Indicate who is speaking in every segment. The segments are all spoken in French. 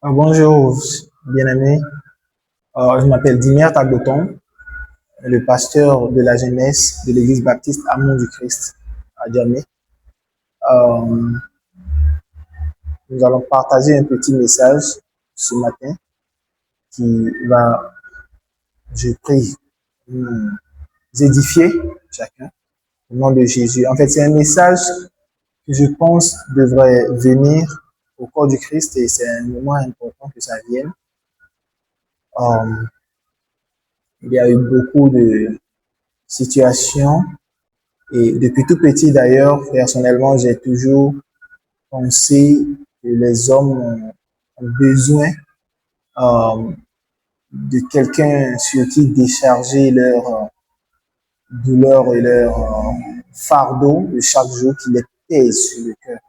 Speaker 1: Bonjour, bien-aimé. Je m'appelle Dimir Tagboton, le pasteur de la jeunesse de l'église baptiste Amour du Christ à Djamé. Euh, Nous allons partager un petit message ce matin qui va, je prie, nous édifier chacun au nom de Jésus. En fait, c'est un message que je pense devrait venir au corps du Christ et c'est un moment important que ça vienne. Euh, il y a eu beaucoup de situations. Et depuis tout petit d'ailleurs, personnellement, j'ai toujours pensé que les hommes ont besoin euh, de quelqu'un sur qui décharger leur douleur et leur fardeau de chaque jour qui les pèse sur le cœur.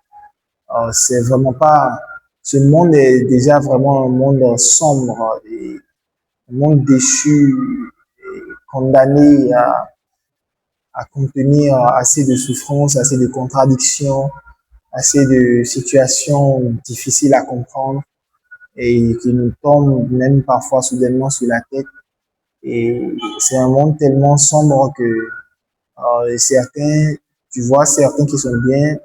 Speaker 1: C'est vraiment pas. Ce monde est déjà vraiment un monde sombre et un monde déchu, et condamné à contenir assez de souffrances, assez de contradictions, assez de situations difficiles à comprendre et qui nous tombent même parfois soudainement sur la tête. Et c'est un monde tellement sombre que certains, tu vois certains qui sont bien,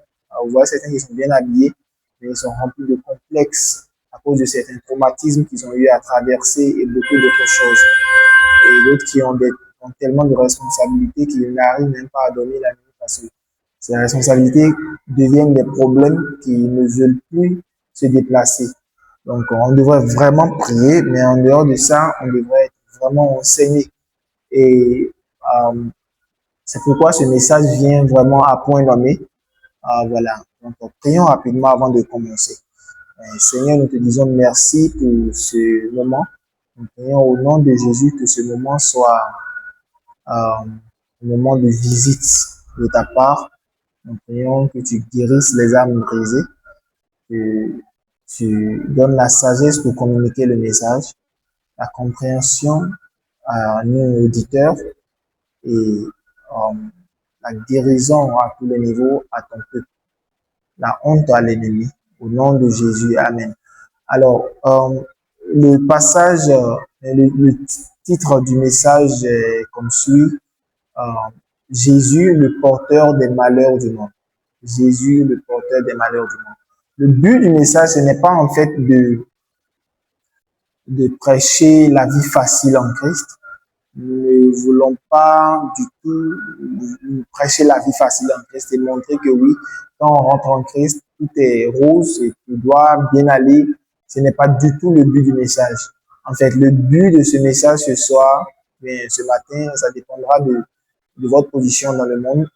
Speaker 1: on voit certains qui sont bien habillés, mais ils sont remplis de complexes à cause de certains traumatismes qu'ils ont eu à traverser et beaucoup d'autres choses. Et d'autres qui ont tellement de responsabilités qu'ils n'arrivent même pas à dormir la nuit parce que ces responsabilités deviennent des problèmes qui ne veulent plus se déplacer. Donc, on devrait vraiment prier, mais en dehors de ça, on devrait être vraiment enseigné. Et c'est pourquoi ce message vient vraiment à point nommé. Voilà. Donc, prions rapidement avant de commencer. Seigneur, nous te disons merci pour ce moment. Nous prions au nom de Jésus que ce moment soit un moment de visite de ta part. Nous prions que tu guérisses les âmes brisées, que tu donnes la sagesse pour communiquer le message, la compréhension à nous auditeurs et la guérison à tous les niveaux à ton peuple, la honte à l'ennemi. Au nom de Jésus, Amen. Alors, le passage, le titre du message est comme suit. Euh, Jésus, le porteur des malheurs du monde. Jésus, le porteur des malheurs du monde. Le but du message, ce n'est pas en fait de prêcher la vie facile en Christ. Nous ne voulons pas du tout prêcher la vie facile en Christ et montrer que oui, quand on rentre en Christ, tout est rose et tout doit bien aller. Ce n'est pas du tout le but du message. En fait, le but de ce message ce soir, mais ce matin, ça dépendra de votre position dans le monde.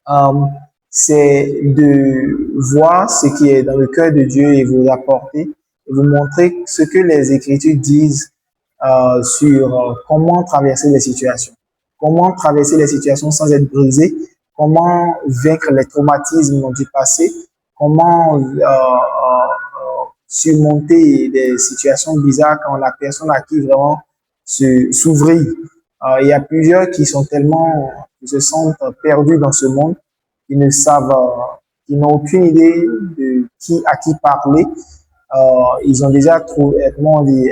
Speaker 1: Euh, c'est de voir ce qui est dans le cœur de Dieu et vous apporter et vous montrer ce que les Écritures disent sur comment traverser les situations. Comment traverser les situations sans être brisé, comment vaincre les traumatismes du passé, comment surmonter des situations bizarres quand la personne a qui vraiment s'ouvrir. Il y a plusieurs qui sont tellement, qui se sentent perdus dans ce monde, qui ne savent, qui n'ont aucune idée de qui à qui parler. Ils ont déjà trouvé, comment on dit,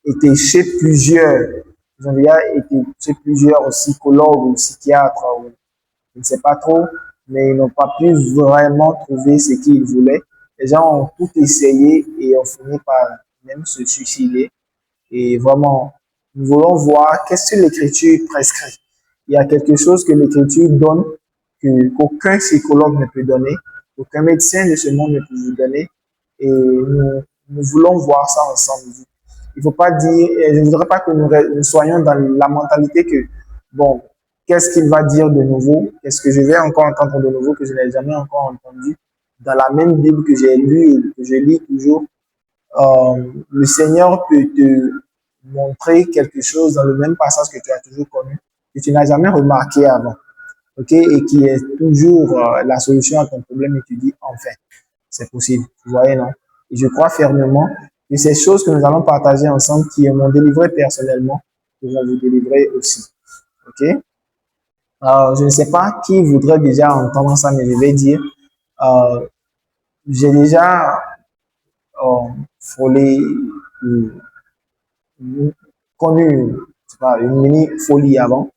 Speaker 1: été chez plusieurs, ils ont déjà été chez plusieurs psychologues ou psychiatres, ou, je ne sais pas trop, mais ils n'ont pas pu vraiment trouver ce qu'ils voulaient. Les gens ont tout essayé et ont fini par même se suicider. Et vraiment, nous voulons voir qu'est-ce que l'Écriture prescrit. Il y a quelque chose que l'Écriture donne qu'aucun psychologue ne peut donner, qu'aucun médecin de ce monde ne peut vous donner. Et nous voulons voir ça ensemble. Il ne faut pas dire, je ne voudrais pas que nous soyons dans la mentalité que, bon, qu'est-ce qu'il va dire de nouveau? Qu'est-ce que je vais encore entendre de nouveau que je n'ai jamais encore entendu dans la même Bible que j'ai lue et que je lis toujours? Le Seigneur peut te montrer quelque chose dans le même passage que tu as toujours connu, que tu n'as jamais remarqué avant, ok, et qui est toujours la solution à ton problème et tu dis, enfin, c'est possible, vous voyez, non? Et je crois fermement que ces choses que nous allons partager ensemble, qui m'ont délivré personnellement, pourront vous délivrer aussi, ok? Je ne sais pas qui voudrait déjà entendre ça, mais je vais dire, euh, j'ai déjà frôlé, connu, c'est pas, une mini-folie avant.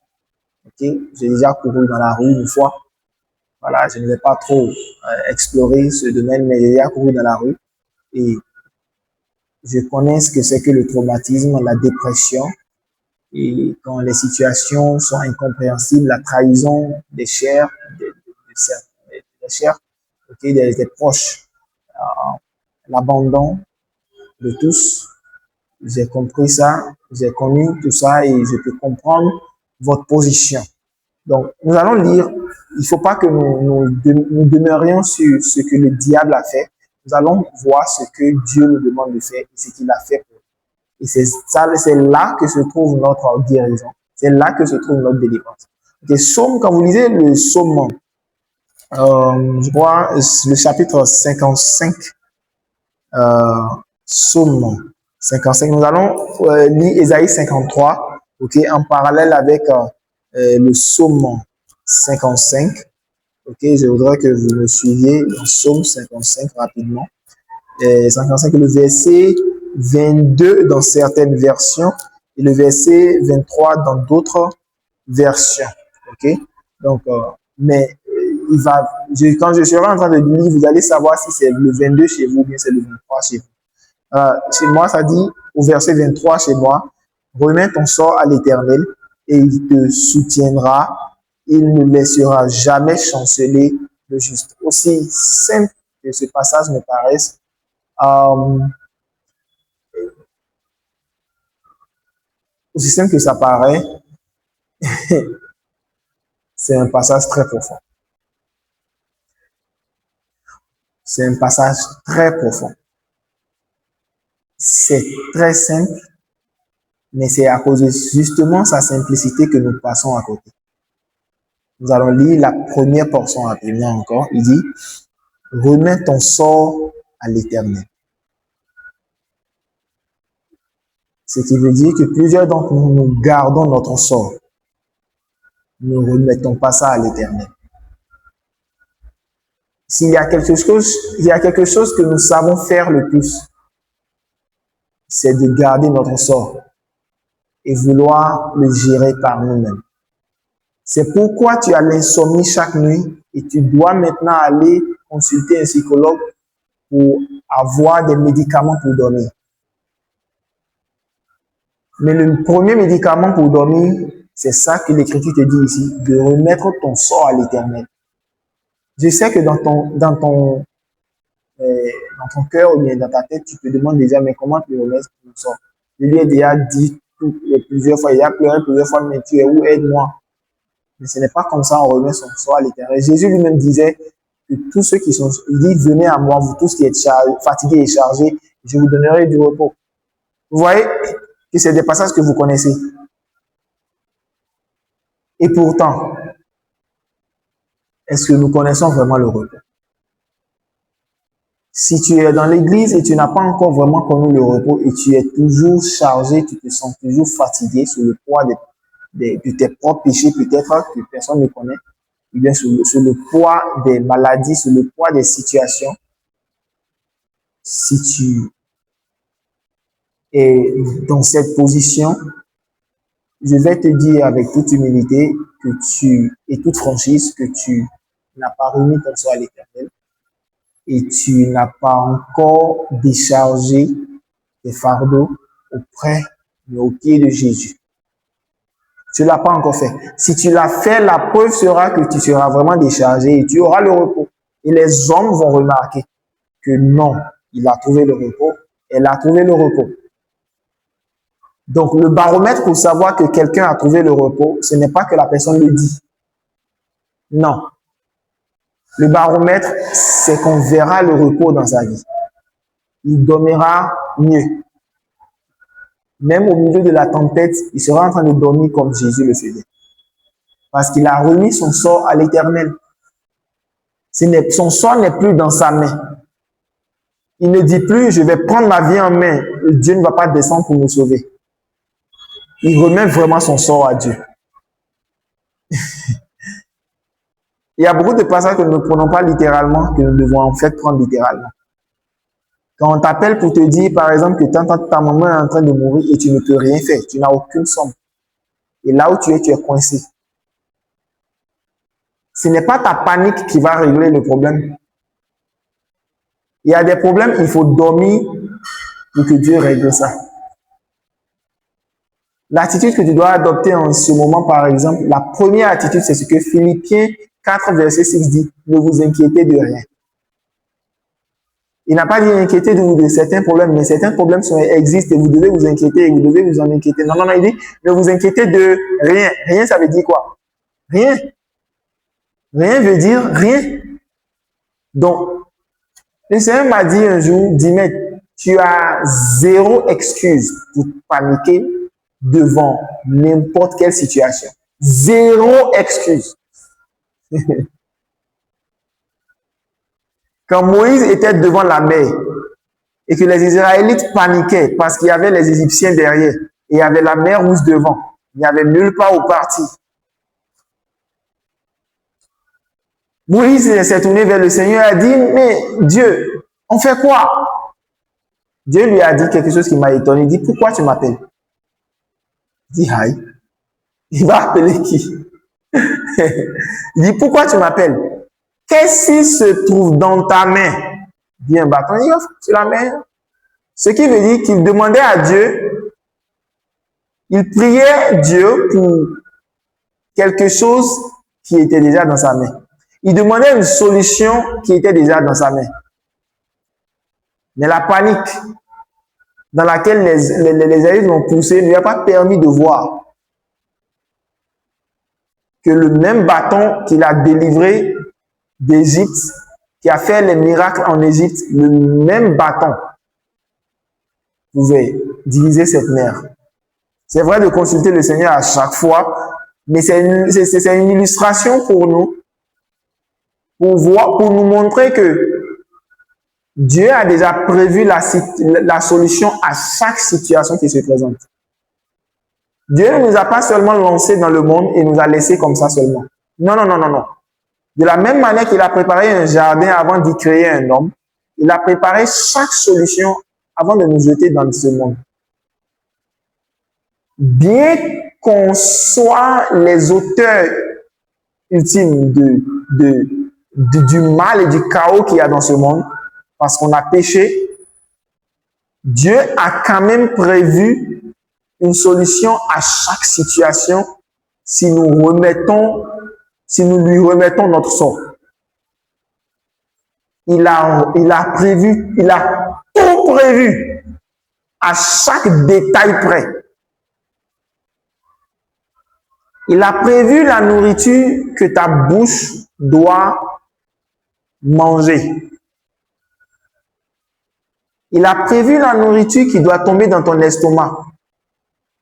Speaker 1: Okay? J'ai déjà couru dans la rue une fois. Voilà, je ne vais pas trop explorer ce domaine, mais j'ai déjà couru dans la rue et je connais ce que c'est que le traumatisme, la dépression, et quand les situations sont incompréhensibles, la trahison des chers, des chers, okay, des proches, l'abandon de tous. J'ai compris ça, j'ai connu tout ça et je peux comprendre votre position. Donc, nous allons lire. Il ne faut pas que nous demeurions sur ce que le diable a fait. Nous allons voir ce que Dieu nous demande de faire et ce qu'il a fait pour nous. Et c'est là que se trouve notre guérison. C'est là que se trouve notre délivrance. Okay, Psaume, quand vous lisez le psaume, je crois, le chapitre 55, psaume 55, nous allons lire Ésaïe 53, ok, en parallèle avec le psaume 55. Ok, je voudrais que vous me suiviez dans psaume 55 rapidement. 55, le verset 22 dans certaines versions et le verset 23 dans d'autres versions. Ok, donc, mais quand je serai en train de lire, vous allez savoir si c'est le 22 chez vous ou bien c'est le 23 chez vous. Chez moi, ça dit au verset 23 chez moi, remets ton sort à l'Éternel et il te soutiendra, il ne laissera jamais chanceler le juste. Aussi simple que ce passage me paraisse, aussi simple que ça paraît, c'est un passage très profond. C'est un passage très profond. C'est très simple, mais c'est à cause de justement sa simplicité que nous passons à côté. Nous allons lire la première portion rapidement encore. Il dit, remets ton sort à l'Éternel. Ce qui veut dire que plusieurs d'entre nous, nous gardons notre sort. Nous ne remettons pas ça à l'Éternel. S'il y a quelque chose que nous savons faire le plus, c'est de garder notre sort et vouloir le gérer par nous-mêmes. C'est pourquoi tu as l'insomnie chaque nuit et tu dois maintenant aller consulter un psychologue pour avoir des médicaments pour dormir. Mais le premier médicament pour dormir, c'est ça que l'Écriture te dit ici, de remettre ton sort à l'Éternel. Je sais que dans ton cœur ou bien dans ta tête, tu te demandes déjà, mais comment tu remettre ton sort? Je lui ai déjà dit plusieurs fois, il a pleuré plusieurs fois, mais tu es où? Aide-moi. Mais ce n'est pas comme ça, on remet son sort à l'Éternel. Jésus lui-même disait que tous ceux qui sont, il dit, venez à moi, vous tous qui êtes fatigués et chargés, je vous donnerai du repos. Vous voyez que c'est des passages que vous connaissez. Et pourtant, est-ce que nous connaissons vraiment le repos? Si tu es dans l'église et tu n'as pas encore vraiment connu le repos et tu es toujours chargé, tu te sens toujours fatigué sous le poids de tes propres péchés, peut-être que personne ne connaît, ou bien sous le poids des maladies, sous le poids des situations, si tu es dans cette position, je vais te dire avec toute humilité et toute franchise que tu n'as pas remis ton sort à l'Éternel et tu n'as pas encore déchargé tes fardeaux au pied de Jésus. Tu ne l'as pas encore fait. Si tu l'as fait, la preuve sera que tu seras vraiment déchargé et tu auras le repos. Et les hommes vont remarquer que non, il a trouvé le repos, elle a trouvé le repos. Donc, le baromètre pour savoir que quelqu'un a trouvé le repos, ce n'est pas que la personne le dit. Non. Le baromètre, c'est qu'on verra le repos dans sa vie. Il dormira mieux. Même au milieu de la tempête, il sera en train de dormir comme Jésus le faisait. Parce qu'il a remis son sort à l'Éternel. Son sort n'est plus dans sa main. Il ne dit plus, je vais prendre ma vie en main. Dieu ne va pas descendre pour me sauver. Il remet vraiment son sort à Dieu. Il y a beaucoup de passages que nous ne prenons pas littéralement, que nous devons en fait prendre littéralement. Quand on t'appelle pour te dire, par exemple, que ta maman est en train de mourir et tu ne peux rien faire, tu n'as aucune somme. Et là où tu es coincé. Ce n'est pas ta panique qui va régler le problème. Il y a des problèmes, il faut dormir pour que Dieu règle ça. L'attitude que tu dois adopter en ce moment, par exemple, la première attitude, c'est ce que Philippiens 4, verset 6 dit. Ne vous inquiétez de rien. Il n'a pas dit inquiétez-vous de certains problèmes, mais certains problèmes existent et vous devez vous inquiéter et vous devez vous en inquiéter. Non, non, non, il dit ne vous inquiétez de rien. Rien, ça veut dire quoi? Rien. Rien veut dire rien. Donc, le Seigneur m'a dit un jour, Dimet, tu as zéro excuse pour paniquer devant n'importe quelle situation. Zéro excuse. Quand Moïse était devant la mer et que les Israélites paniquaient parce qu'il y avait les Égyptiens derrière et il y avait la mer rouge devant, il n'y avait nulle part où partir. Moïse s'est tourné vers le Seigneur et a dit, mais Dieu, on fait quoi? Dieu lui a dit quelque chose qui m'a étonné. Il dit, pourquoi tu m'appelles? Il dit, aïe. Il va appeler qui? Il dit, pourquoi tu m'appelles? Qu'est-ce qui se trouve dans ta main? Il dit, un bâton, il offre sur la main. Ce qui veut dire qu'il demandait à Dieu, il priait Dieu pour quelque chose qui était déjà dans sa main. Il demandait une solution qui était déjà dans sa main. Mais la panique dans laquelle les Israélites l'ont poussé ne lui a pas permis de voir que le même bâton qu'il a délivré d'Égypte, qui a fait les miracles en Égypte, le même bâton pouvait diviser cette mer. C'est vrai de consulter le Seigneur à chaque fois, mais c'est une illustration pour nous, pour nous montrer que Dieu a déjà prévu la solution à chaque situation qui se présente. Dieu ne nous a pas seulement lancés dans le monde et nous a laissés comme ça seulement. Non, non, non, non, non. De la même manière qu'il a préparé un jardin avant d'y créer un homme, il a préparé chaque solution avant de nous jeter dans ce monde. Bien qu'on soit les auteurs ultimes du mal et du chaos qu'il y a dans ce monde, parce qu'on a péché, Dieu a quand même prévu une solution à chaque situation si nous lui remettons notre sort. Il a tout prévu à chaque détail près. Il a prévu la nourriture que ta bouche doit manger. Il a prévu la nourriture qui doit tomber dans ton estomac.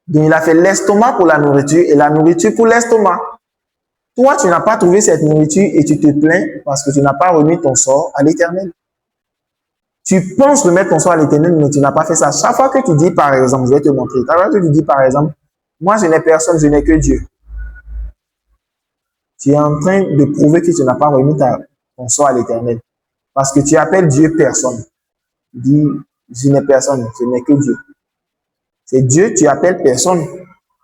Speaker 1: Donc, il a fait l'estomac pour la nourriture et la nourriture pour l'estomac. Toi, tu n'as pas trouvé cette nourriture et tu te plains parce que tu n'as pas remis ton sort à l'Éternel. Tu penses remettre ton sort à l'Éternel, mais tu n'as pas fait ça. Chaque fois que tu dis, par exemple, je vais te montrer. Chaque fois que tu dis, par exemple, moi, je n'ai personne, je n'ai que Dieu. Tu es en train de prouver que tu n'as pas remis ton sort à l'Éternel. Parce que tu appelles Dieu personne. Tu dis, je n'ai personne, je n'ai que Dieu. C'est Dieu, tu appelles personne.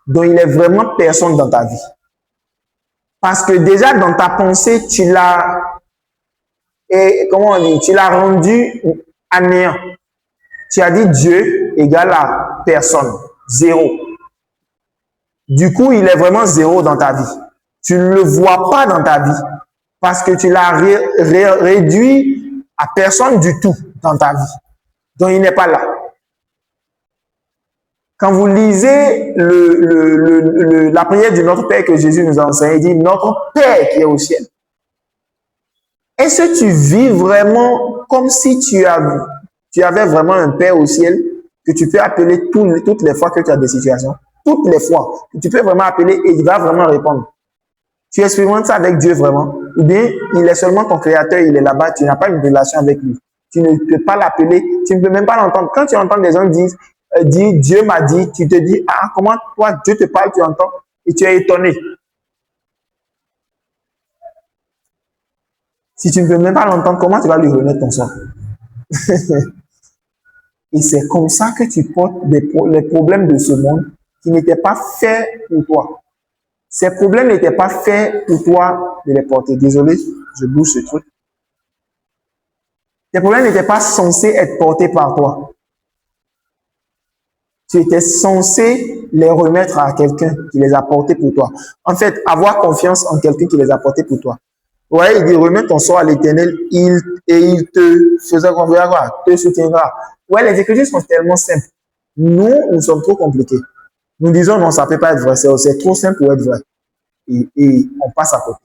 Speaker 1: Donc, il est vraiment personne dans ta vie. Parce que déjà, dans ta pensée, tu l'as rendu à néant. Tu as dit Dieu égale à personne. Zéro. Du coup, il est vraiment zéro dans ta vie. Tu ne le vois pas dans ta vie. Parce que tu l'as réduit à personne du tout dans ta vie. Donc, il n'est pas là. Quand vous lisez la prière du Notre Père que Jésus nous a enseigné, il dit Notre Père qui est au ciel. Est-ce que tu vis vraiment comme si tu avais vraiment un Père au ciel que tu peux appeler toutes les fois que tu as des situations? Toutes les fois. Que tu peux vraiment appeler et il va vraiment répondre. Tu expérimentes ça avec Dieu vraiment? Ou bien il est seulement ton créateur, il est là-bas, tu n'as pas une relation avec lui. Tu ne peux pas l'appeler, tu ne peux même pas l'entendre. Quand tu entends des gens dire Dieu m'a dit, tu te dis, ah, comment toi, Dieu te parle, tu entends, et tu es étonné. Si tu ne peux même pas l'entendre, comment tu vas lui remettre ton sort? Et c'est comme ça que tu portes les problèmes de ce monde qui n'étaient pas faits pour toi. Ces problèmes n'étaient pas faits pour toi de les porter. Désolé, je bouge ce truc. Tes problèmes n'étaient pas censés être portés par toi. Tu étais censé les remettre à quelqu'un qui les a portés pour toi. En fait, avoir confiance en quelqu'un qui les a portés pour toi. Ouais, il dit, remets ton sort à l'Éternel, et il te faisait confiance, te soutiendra. Ouais, les Écritures sont tellement simples. Nous sommes trop compliqués. Nous disons, non, ça ne peut pas être vrai. C'est trop simple pour être vrai. Et on passe à côté.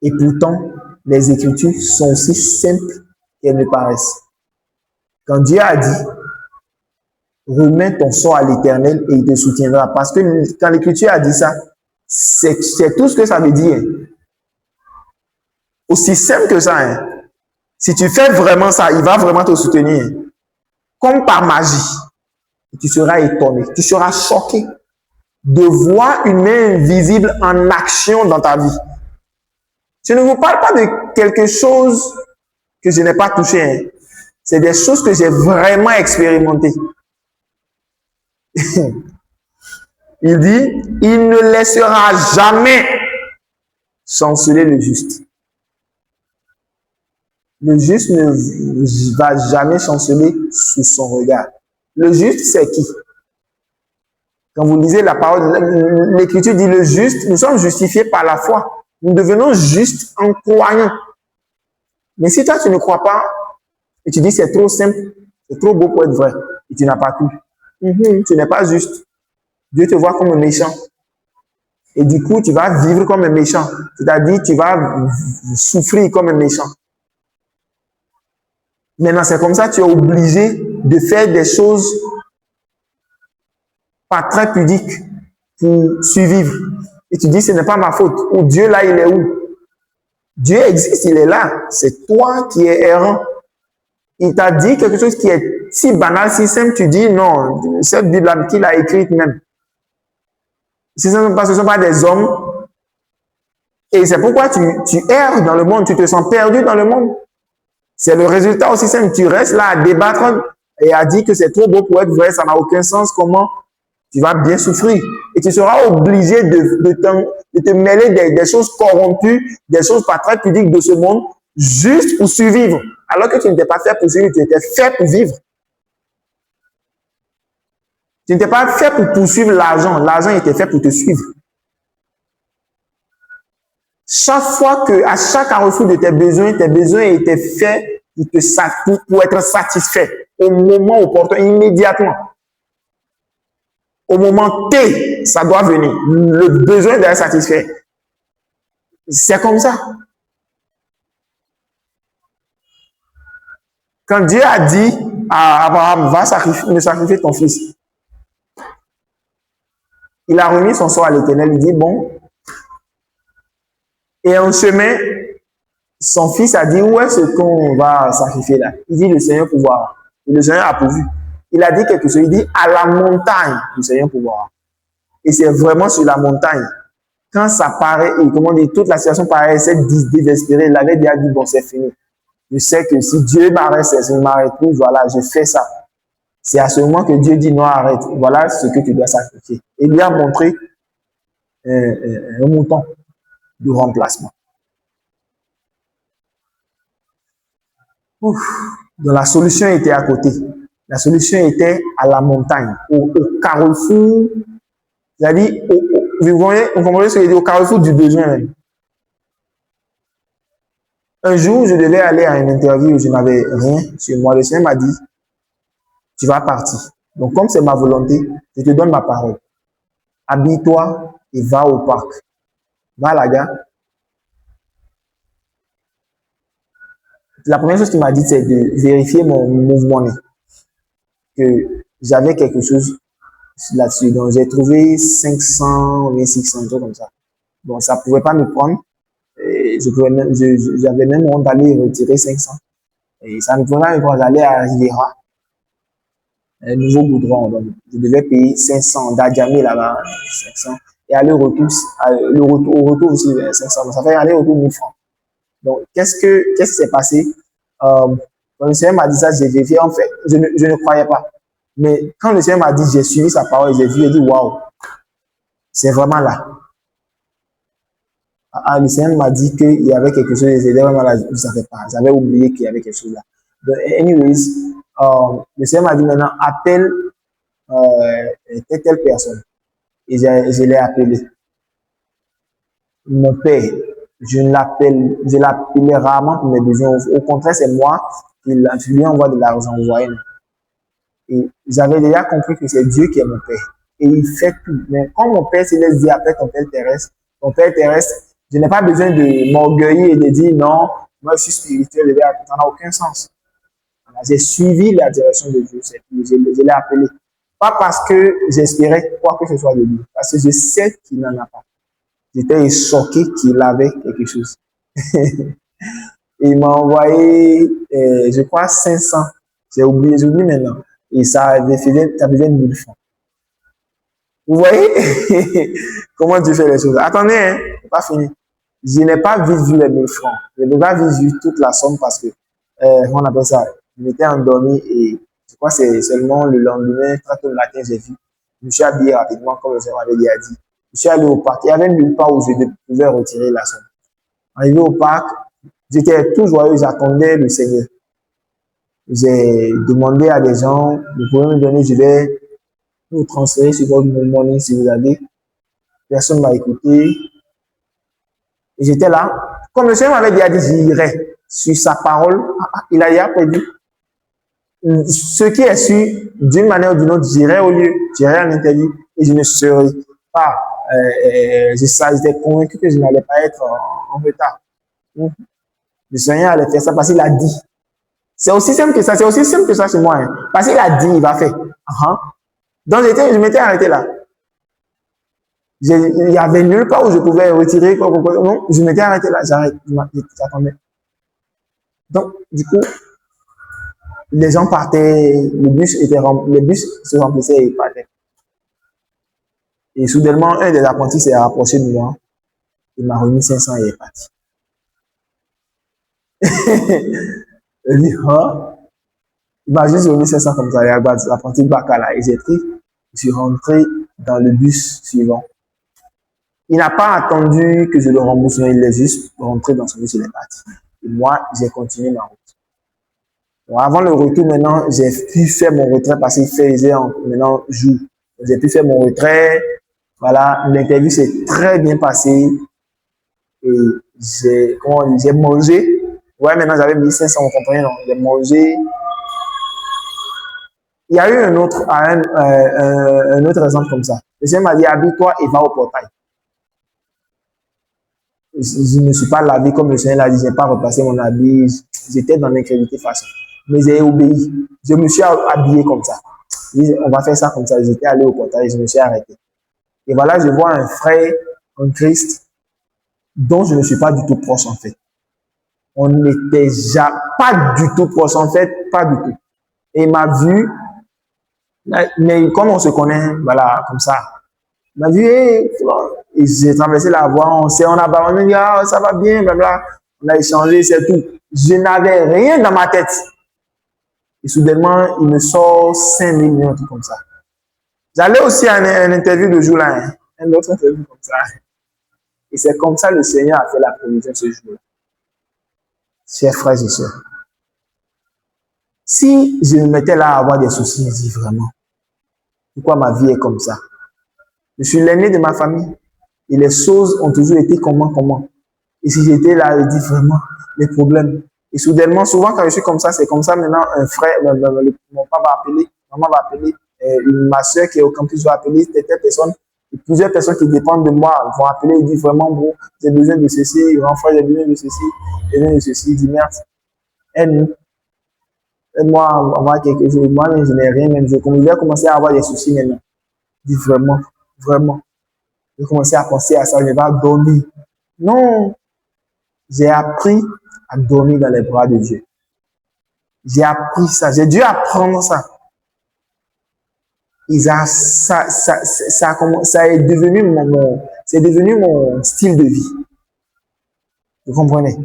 Speaker 1: Et pourtant, les Écritures sont aussi simples qu'elles ne paraissent. Quand Dieu a dit, remets ton sort à l'Éternel et il te soutiendra. Parce que quand l'Écriture a dit ça, c'est tout ce que ça veut dire. Aussi simple que ça. Hein. Si tu fais vraiment ça, il va vraiment te soutenir. Comme par magie. Tu seras étonné, tu seras choqué de voir une main invisible en action dans ta vie. Je ne vous parle pas de quelque chose que je n'ai pas touché. Hein. C'est des choses que j'ai vraiment expérimentées. Il dit, il ne laissera jamais chanceler le juste. Le juste ne va jamais chanceler sous son regard. Le juste, c'est qui? Quand vous lisez la parole, l'Écriture dit le juste, nous sommes justifiés par la foi. Nous devenons justes en croyant. Mais si toi, tu ne crois pas, et tu dis c'est trop simple, c'est trop beau pour être vrai, et tu n'as pas cru, tu n'es pas juste. Dieu te voit comme un méchant. Et du coup, tu vas vivre comme un méchant. C'est-à-dire, tu vas souffrir comme un méchant. Maintenant, c'est comme ça, tu es obligé de faire des choses pas très pudiques pour survivre. Et tu dis, ce n'est pas ma faute. Ou Dieu, là, il est où? Dieu existe, il est là. C'est toi qui es errant. Il t'a dit quelque chose qui est si banal, si simple, tu dis non, cette Bible-là qu'il a écrite même. Ce ne sont pas des hommes. Et c'est pourquoi tu erres dans le monde, tu te sens perdu dans le monde. C'est le résultat aussi simple. Tu restes là à débattre et à dire que c'est trop beau pour être vrai, ça n'a aucun sens. Comment? Tu vas bien souffrir. Et tu seras obligé de te mêler des choses corrompues, des choses pas très pudiques de ce monde, juste pour survivre. Alors que tu n'étais pas fait pour survivre, tu étais fait pour vivre. Tu n'étais pas fait pour poursuivre l'argent. L'argent était fait pour te suivre. Chaque fois que, à chaque carrefour de tes besoins étaient faits pour être satisfaits au moment opportun, immédiatement. Au moment T, ça doit venir. Le besoin d'être satisfait. C'est comme ça. Quand Dieu a dit à Abraham, va me sacrifier ton fils, il a remis son sort à l'Éternel. Il dit, bon. Et en chemin, son fils a dit, où est-ce qu'on va sacrifier là? Il dit, le Seigneur pourvoira. Et le Seigneur a pourvu. Il a dit quelque chose. Il dit, à la montagne, le Seigneur pourvoira. Et c'est vraiment sur la montagne. Quand ça paraît, et comment dire, toute la situation paraissait désespérée, il avait déjà dit, bon, c'est fini. Je sais que si Dieu m'arrête, il m'arrête plus, voilà, je fais ça. C'est à ce moment que Dieu dit, non, arrête. Voilà ce que tu dois sacrifier. Et il lui a montré un mouton de remplacement. Ouf. Donc la solution était à côté. La solution était à la montagne, au carrefour. C'est-à-dire, vous comprenez ce que je dis, au carrefour du besoin. Un jour, je devais aller à une interview où je n'avais rien sur moi. Le Seigneur m'a dit, tu vas partir. Donc, comme c'est ma volonté, je te donne ma parole. Habille-toi et va au parc. Va à la gare. La première chose qu'il m'a dit, c'est de vérifier mon mouvement. Que j'avais quelque chose là-dessus. Donc, j'ai trouvé 500 ou 600, comme ça. Bon, ça ne pouvait pas me prendre. J'avais même honte d'aller retirer 500. Et ça ne pouvait pas me prendre. J'allais à Rivera, un nouveau goudron. Donc, je devais payer 500 d'Adjamé là-bas, 500. Et aller-retour, au retour aussi, 500. Donc, ça fait aller-retour 1000 francs. Donc, qu'est-ce qui s'est passé? Quand le Seigneur m'a dit ça, j'ai vérifié. En fait, je ne croyais pas. Mais quand le Seigneur m'a dit, j'ai suivi sa parole, j'ai vu, j'ai dit, waouh, c'est vraiment là. Le Seigneur m'a dit qu'il y avait quelque chose, j'étais vraiment là, je ne savais pas. J'avais oublié qu'il y avait quelque chose là. Donc, anyways, le Seigneur m'a dit maintenant, appelle telle personne. Et je l'ai appelé. Mon père, je l'appelais rarement pour mes besoins. Au contraire, c'est moi qui lui envoie de l'argent, vous voyez. Et j'avais déjà compris que c'est Dieu qui est mon père. Et il fait tout. Mais quand mon père se laisse dire après ton père terrestre, je n'ai pas besoin de m'orgueillir et de dire non, moi je suis spirituel, ça n'a aucun sens. J'ai suivi la direction de Dieu, je l'ai appelé. Pas parce que j'espérais quoi que ce soit de lui, parce que je sais qu'il n'en a pas. J'étais choqué qu'il avait quelque chose. Il m'a envoyé, je crois, 500. J'oublie maintenant. Et ça faisait 1000 francs. Vous voyez comment Dieu fait les choses. Attendez, hein, c'est pas fini. Je n'ai pas vu les 1000 francs. Je n'ai pas vu toute la somme parce que, on appelle ça, je m'étais endormi et je crois que c'est seulement le lendemain, 30 le matin, j'ai vu. Je me suis habillé rapidement, comme le Seigneur m'avait déjà dit. Je suis allé au parc. Il y avait nulle part où je pouvais retirer la somme. Arrivé au parc, j'étais tout joyeux, j'attendais le Seigneur. J'ai demandé à des gens, vous pouvez me donner, je vais vous transférer sur votre money si vous avez. Personne ne m'a écouté. Et j'étais là. Comme le Seigneur m'avait déjà dit, j'irai sur sa parole. Il a déjà prévu. Ce qui est sûr, d'une manière ou d'une autre, j'irai au lieu, j'irai à l'interview et je ne serai pas. J'étais convaincu que je n'allais pas être en retard. Le Seigneur allait faire ça parce qu'il a dit. C'est aussi simple que ça, c'est aussi simple que ça chez moi. Hein. Parce qu'il a dit, il va faire. Donc je m'étais arrêté là. Il n'y avait nulle part où je pouvais retirer quoi. Non, je m'étais arrêté là, j'attendais. Donc, du coup, les gens partaient, les bus se remplissaient et partaient. Et soudainement, un des apprentis s'est rapproché de moi. Il m'a remis 500 et il est parti. Il dit, il m'a juste remis 500 comme ça, l'apprenti Bacala. Et j'ai pris, je suis rentré dans le bus suivant. Il n'a pas attendu que je le rembourse, mais il est juste rentré dans son bus, il est parti. Et moi, j'ai continué ma route. Bon, avant le retour, maintenant, j'ai pu faire mon retrait parce qu'il faisait maintenant jour. J'ai pu faire mon retrait. Voilà, l'interview s'est très bien passée. Et j'ai mangé. Ouais, maintenant j'avais 1500, vous comprenez, non? J'ai mangé. Il y a eu un autre exemple comme ça. Le Seigneur m'a dit, habille-toi et va au portail. Je ne me suis pas lavé comme le Seigneur l'a dit, je n'ai pas repassé mon habit, j'étais dans l'incrédulité facile. Mais j'ai obéi. Je me suis habillé comme ça. On va faire ça comme ça. J'étais allé au portail, je me suis arrêté. Et voilà, je vois un frère en Christ dont je ne suis pas du tout proche en fait. On n'était pas du tout proche en fait, pas du tout. Et il m'a vu, mais comme on se connaît, voilà, comme ça. Il m'a dit, hey, et j'ai traversé la voie, on a dit, ah, ça va bien, blabla. On a échangé, c'est tout. Je n'avais rien dans ma tête. Et soudainement, il me sort 5 000, un truc comme ça. J'allais aussi à une interview de jour là, hein, une autre interview comme ça. Et c'est comme ça que le Seigneur a fait la provision ce jour-là. Chers frères et sœurs, si je me mettais là à avoir des soucis, je dis vraiment, pourquoi ma vie est comme ça? Je suis l'aîné de ma famille et les choses ont toujours été comment. Et si j'étais là, je dis vraiment les problèmes. Et soudainement, souvent quand je suis comme ça, c'est comme ça maintenant, un frère, mon papa va appeler, maman va appeler, ma soeur qui est au campus va appeler, telle personne. Et plusieurs personnes qui dépendent de moi vont appeler et dire vraiment, bon, j'ai besoin de ceci, grand frère, j'ai besoin de ceci, j'ai besoin de ceci. Il dit, merde, aide-moi à avoir quelque chose. Moi, je n'ai rien, même. Je vais commencer à avoir des soucis maintenant. Il dit, vraiment. Je commençais à penser à ça, je vais dormir. Non, j'ai appris à dormir dans les bras de Dieu. J'ai appris ça, j'ai dû apprendre ça. Et ça est devenu mon style de vie. Vous comprenez?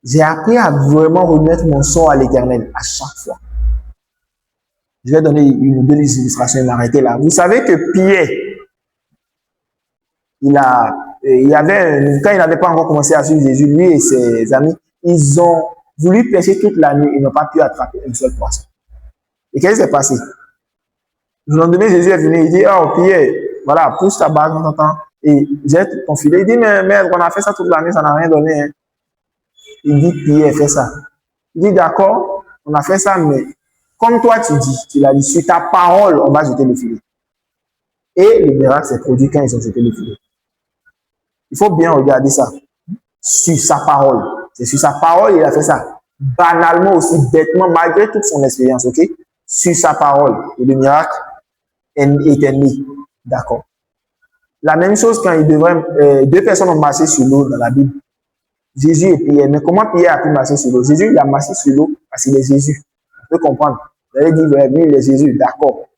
Speaker 1: J'ai appris à vraiment remettre mon sort à l'Éternel à chaque fois. Je vais donner une ou deux illustrations et m'arrêter là. Vous savez que Pierre, il y avait, quand il n'avait pas encore commencé à suivre Jésus, lui et ses amis, ils ont voulu pêcher toute la nuit. Ils n'ont pas pu attraper une seule poisson. Et qu'est-ce qui s'est passé? Le lendemain, Jésus est venu, il dit, oh Pierre, voilà, pousse ta barque, on t'entend, et jette ton filet. Il dit, mais merde, on a fait ça toute la nuit, ça n'a rien donné. Hein. Il dit, Pierre, fais ça. Il dit, d'accord, on a fait ça, mais comme toi tu l'as dit, sur ta parole, on va jeter le filet. Et le miracle s'est produit quand ils ont jeté le filet. Il faut bien regarder ça. Sur sa parole. C'est sur sa parole, il a fait ça. Banalement aussi, bêtement, malgré toute son expérience, ok? Sur sa parole. Et le miracle était né. D'accord. La même chose quand deux personnes ont marché sur l'eau dans la Bible. Jésus et Pierre. Mais comment Pierre a pu marcher sur l'eau? Jésus, il a marché sur l'eau parce qu'il est Jésus. On peut comprendre. Vous allez dire, lui, il est Jésus. D'accord.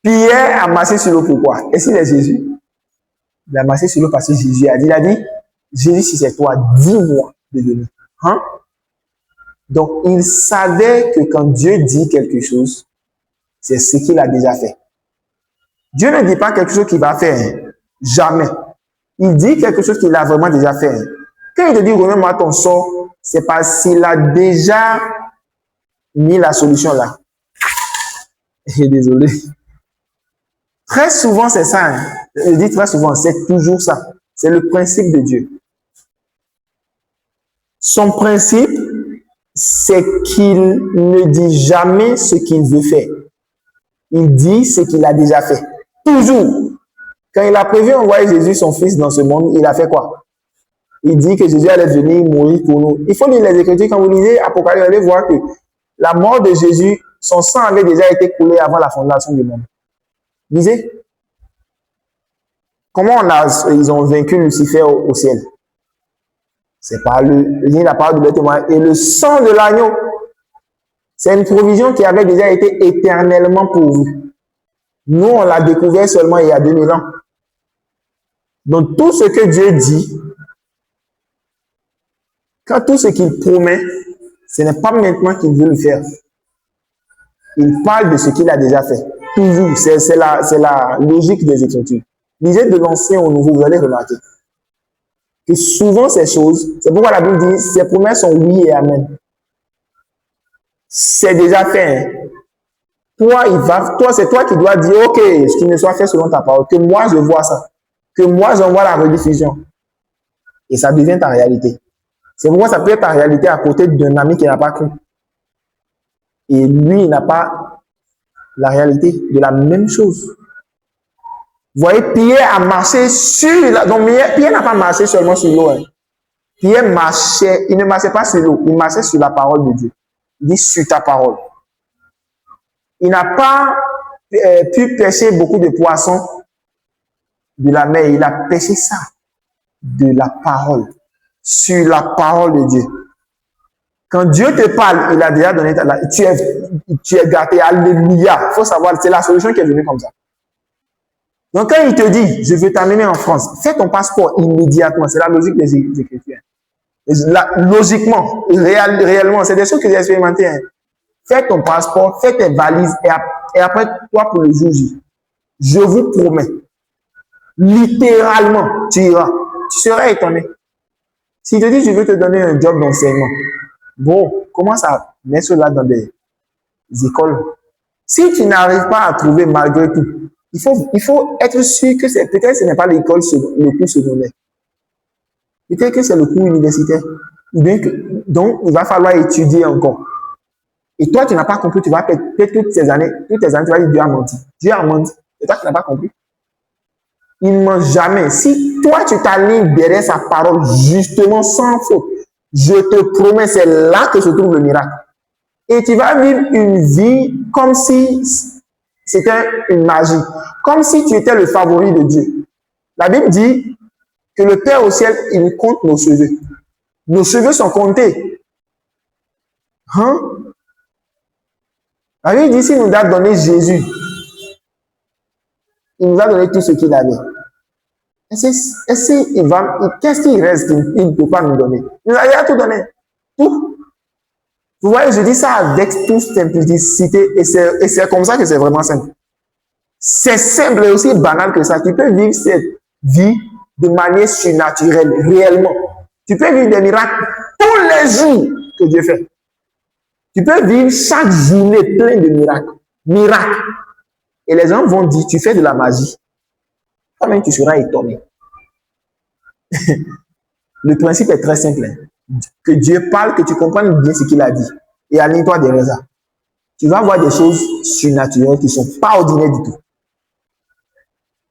Speaker 1: Pierre a marché sur l'eau pourquoi? Est-ce qu'il est Jésus? Il a marché sur l'eau parce que Jésus a dit, Jésus, si c'est toi, dis-moi de venir. Hein? Donc, il savait que quand Dieu dit quelque chose, c'est ce qu'il a déjà fait. Dieu ne dit pas quelque chose qu'il va faire. Hein? Jamais. Il dit quelque chose qu'il a vraiment déjà fait. Hein? Quand il te dit, remets-moi ton sort, c'est parce qu'il a déjà mis la solution là. Et désolé. Très souvent, c'est ça. Hein? Je dis très souvent, c'est toujours ça. C'est le principe de Dieu. Son principe, c'est qu'il ne dit jamais ce qu'il veut faire. Il dit ce qu'il a déjà fait. Toujours. Quand il a prévu envoyer Jésus, son fils, dans ce monde, il a fait quoi? Il dit que Jésus allait venir mourir pour nous. Il faut lire les Écritures. Quand vous lisez Apocalypse, vous allez voir que la mort de Jésus, son sang avait déjà été coulé avant la fondation du monde. Lisez. Comment ils ont vaincu Lucifer au ciel? C'est par la parole de témoin et le sang de l'agneau. C'est une provision qui avait déjà été éternellement pourvue. Nous, on l'a découvert seulement il y a 2000 ans. Donc, tout ce que Dieu dit, quand tout ce qu'il promet, ce n'est pas maintenant qu'il veut le faire. Il parle de ce qu'il a déjà fait. Toujours. C'est la logique des Écritures. Lisez de l'Ancien au Nouveau, vous allez remarquer que souvent ces choses, c'est pourquoi la Bible dit, ces promesses sont oui et amen. C'est déjà fait. Hein. Toi, c'est toi qui dois dire, ok, ce qui me soit fait selon ta parole, que moi je vois ça, que moi j'envoie la rediffusion. Et ça devient ta réalité. C'est pourquoi ça peut être ta réalité à côté d'un ami qui n'a pas cru. Et lui, il n'a pas la réalité de la même chose. Vous voyez, Pierre a marché sur la... Donc, Pierre n'a pas marché seulement sur l'eau. Hein. Pierre marchait, il ne marchait pas sur l'eau, il marchait sur la parole de Dieu. Il dit sur ta parole. Il n'a pas pu pêcher beaucoup de poissons de la mer. Il a pêché ça de la parole, sur la parole de Dieu. Quand Dieu te parle, il a déjà donné tu es gâté. Alléluia. Il faut savoir, c'est la solution qui est venue comme ça. Donc, quand il te dit, je vais t'amener en France, fais ton passeport immédiatement. C'est la logique des Écritures. Logiquement, réellement, c'est des choses que j'ai expérimentées. Hein. Fais ton passeport, fais tes valises et après, toi, pour le jour J, je vous promets, littéralement, tu iras. Tu seras étonné. S'il te dit, je veux te donner un job d'enseignement, bon, commence à mettre cela dans des écoles. Si tu n'arrives pas à trouver malgré tout, il faut être sûr que peut-être ce n'est pas l'école, le cours secondaire. Peut-être que c'est le cours universitaire. Donc, il va falloir étudier encore. Et toi, tu n'as pas compris, tu vas perdre toutes tes années, tu vas dire Dieu a menti. Dieu a menti. Et toi, tu n'as pas compris. Il ne ment jamais. Si toi, tu t'alignes derrière sa parole, justement, sans faute, je te promets, c'est là que se trouve le miracle. Et tu vas vivre une vie comme si c'était une magie. Comme si tu étais le favori de Dieu. La Bible dit que le Père au ciel, il compte nos cheveux. Nos cheveux sont comptés. Hein? La Bible dit, s'il nous a donné Jésus, il nous a donné tout ce qu'il avait. Qu'est-ce qu'il reste qu'il ne peut pas nous donner? Il nous a déjà tout donné. Tout. Vous voyez, je dis ça avec toute simplicité et c'est comme ça que c'est vraiment simple. C'est simple et aussi banal que ça. Tu peux vivre cette vie de manière surnaturelle, réellement. Tu peux vivre des miracles tous les jours que Dieu fait. Tu peux vivre chaque journée plein de miracles. Miracles. Et les gens vont dire, tu fais de la magie. Toi-même, tu seras étonné. Le principe est très simple. Que Dieu parle, que tu comprennes bien ce qu'il a dit. Et aligne-toi derrière ça. Tu vas voir des choses surnaturelles qui ne sont pas ordinaires du tout.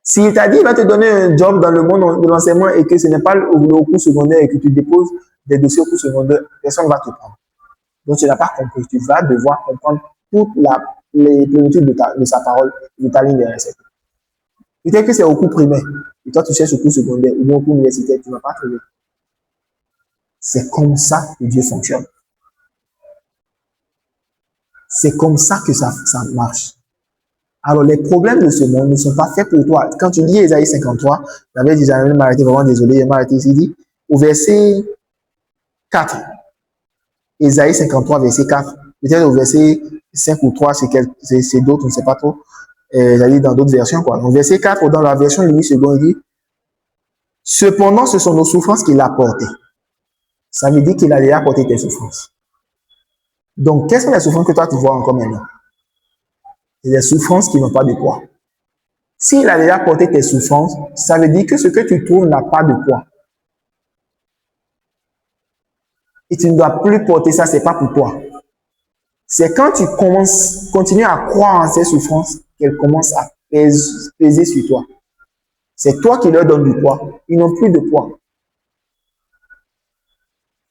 Speaker 1: S'il t'a dit, il va te donner un job dans le monde de l'enseignement et que ce n'est pas au cours secondaire et que tu déposes des dossiers au cours secondaire, personne ne va te prendre. Donc, tu n'as pas compris. Tu vas devoir comprendre toutes les plénitudes de sa parole, de ta ligne de recette. Peut-être que c'est au cours primaire et toi, tu cherches au cours secondaire ou bien au cours universitaire, tu ne vas pas trouver. C'est comme ça que Dieu fonctionne. C'est comme ça que ça marche. Alors, les problèmes de ce monde ne sont pas faits pour toi. Quand tu lis Ésaïe 53, j'avais dit, j'avais m'arrêté, vraiment désolé, j'ai m'arrêté ici, dit, au verset 4, Ésaïe 53, verset 4, peut-être au verset 5 ou 3, c'est d'autres, on ne sait pas trop, j'allais dans d'autres versions, quoi. Donc, verset 4, dans la version Louis II, il dit, cependant, ce sont nos souffrances qu'il a portées. Ça veut dire qu'il a déjà porté tes souffrances. Donc, quelles sont les souffrances que toi, tu vois encore maintenant? C'est des souffrances qui n'ont pas de poids. S'il a déjà porté tes souffrances, ça veut dire que ce que tu trouves n'a pas de poids. Et tu ne dois plus porter ça, ce n'est pas pour toi. C'est quand tu continues à croire en ces souffrances qu'elles commencent à peser sur toi. C'est toi qui leur donnes du poids. Ils n'ont plus de poids.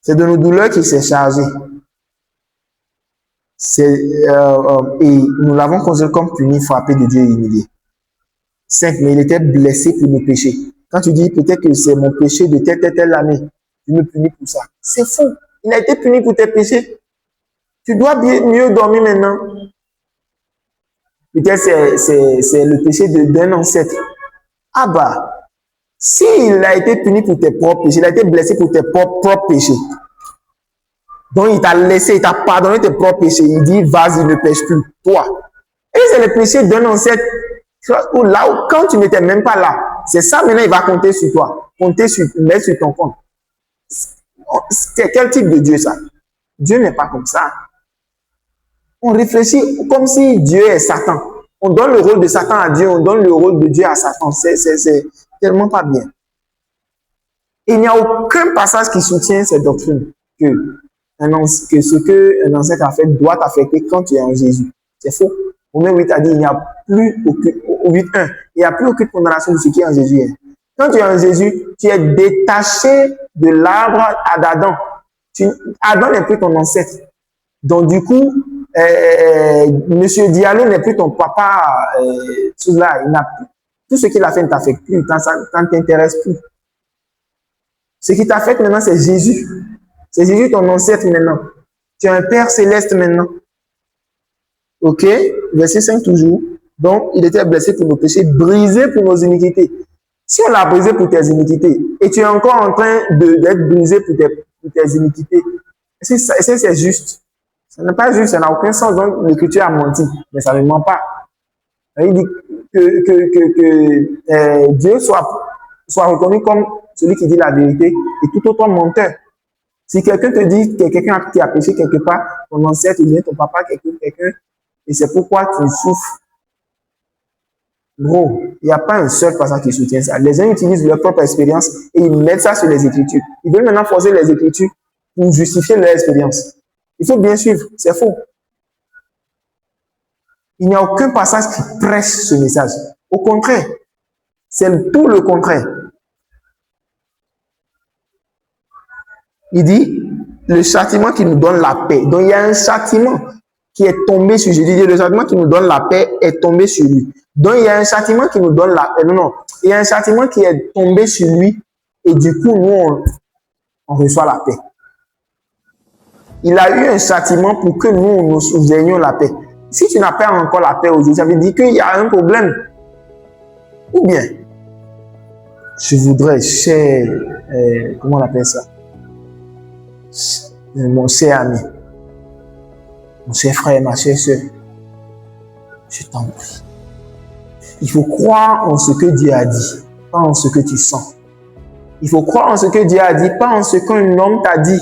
Speaker 1: C'est de nos douleurs qu'il s'est chargé. Et nous l'avons considéré comme puni, frappé de Dieu et humilié. 5. Mais il était blessé pour nos péchés. Quand tu dis peut-être que c'est mon péché de telle année, tu me punis pour ça. C'est faux. Il a été puni pour tes péchés. Tu dois mieux dormir maintenant. Peut-être c'est le péché d'un ancêtre. Ah bah, s'il a été puni pour tes propres péchés, il a été blessé pour tes propres péchés. Donc, il t'a laissé, il t'a pardonné tes propres péchés. Il dit, vas-y, ne pêche plus, toi. Et c'est le péché d'un ancêtre. Là où, quand tu n'étais même pas là, c'est ça maintenant, il va compter sur toi. Mettre sur ton compte. C'est quel type de Dieu ça? Dieu n'est pas comme ça. On réfléchit comme si Dieu est Satan. On donne le rôle de Satan à Dieu, on donne le rôle de Dieu à Satan. C'est tellement pas bien. Il n'y a aucun passage qui soutient cette doctrine que ce qu'un ancêtre a fait doit t'affecter quand tu es en Jésus. C'est faux. Romains 8 a dit, il n'y a plus aucune, 8.1, il n'y a plus aucune condamnation de ce qui est en Jésus. Quand tu es en Jésus, tu es détaché de l'arbre d'Adam. Adam n'est plus ton ancêtre. Donc du coup, Monsieur Diallo n'est plus ton papa. Tout ce qu'il a fait ne t'affecte plus, ça ne t'intéresse plus. Ce qui t'affecte maintenant, c'est Jésus. C'est Jésus ton ancêtre maintenant. Tu es un Père céleste maintenant. Ok? Verset 5 toujours. Donc, il était blessé pour nos péchés, brisé pour nos iniquités. Si on l'a brisé pour tes iniquités, et tu es encore en train d'être brisé pour tes iniquités, est-ce que c'est juste? Ce n'est pas juste, ça n'a aucun sens. Donc, l'Écriture a menti, mais ça ne ment pas. Il dit que Dieu soit reconnu comme celui qui dit la vérité et tout autre menteur. Si quelqu'un te dit que quelqu'un qui a péché quelque part, ton ancêtre ou bien ton papa, quelqu'un, et c'est pourquoi tu souffres. Gros, il n'y a pas un seul passage qui soutient ça. Les gens utilisent leur propre expérience et ils mettent ça sur les Écritures. Ils veulent maintenant forcer les Écritures pour justifier leur expérience. Il faut bien suivre, c'est faux. Il n'y a aucun passage qui prêche ce message. Au contraire, c'est tout le contraire. Il dit, le châtiment qui nous donne la paix. Donc, il y a un châtiment qui est tombé sur Jésus. Le châtiment qui nous donne la paix est tombé sur lui. Donc, il y a un châtiment qui nous donne la paix. Non. Il y a un châtiment qui est tombé sur lui et du coup, nous, on reçoit la paix. Il a eu un châtiment pour que nous ayons la paix. Si tu n'as pas encore la paix aujourd'hui, ça veut dire qu'il y a un problème. Ou bien, je voudrais, cher, comment on appelle ça? Mon cher ami, mon cher frère, ma chère soeur, je t'en prie. Il faut croire en ce que Dieu a dit, pas en ce que tu sens. Il faut croire en ce que Dieu a dit, pas en ce qu'un homme t'a dit.